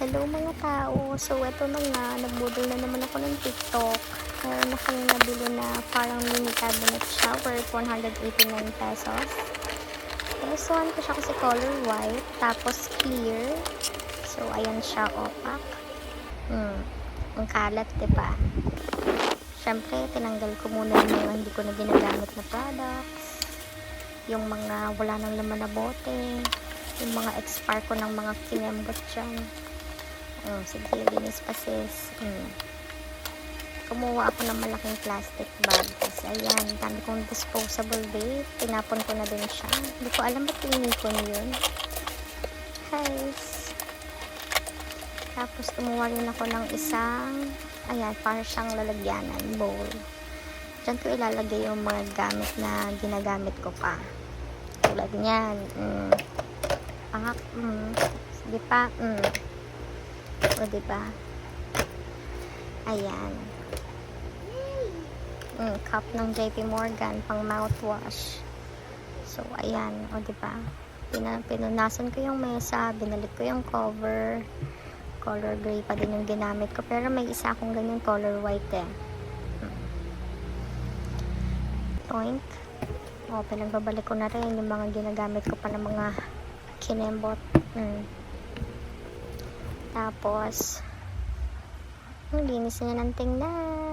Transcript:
Hello mga tao. So, eto na nga. Nagbudol na naman ako ng TikTok. Meron akong nabili na parang mini cabinet siya worth 189 pesos. Gustuhan ko siya kasi color white. Tapos clear. So, ayan siya, opaque. Ang kalat, diba? Syempre, tinanggal ko muna yung mga hindi ko na ginagamit na products. Yung mga wala nang laman na bote. Yung mga expire ko ng mga kinembot dyan. Sige, linis pa sis. Kumuha ako ng malaking plastic bag. Kasi ayan, dami kong disposable vape. Tinapon ko na din siya. Hindi ko alam ba't tinipon yun. Guys. Tapos kumuha rin ako ng isang, ayan, para siyang lalagyanan, bowl. Diyan ko ilalagay yung mga gamit na ginagamit ko pa. Tulad niyan. Sige pa. O, diba? Ayan. Cup ng JP Morgan pang mouthwash. So, ayan. O, diba? Pinunasan ko yung mesa. Binalik ko yung cover. Color gray pa din yung ginamit ko. Pero may isa akong ganyan color white eh. Toink. O, pinagbabalik ko na rin yung mga ginagamit ko pa ng mga kinembot. Tapos, ang linis niya ng tingnan.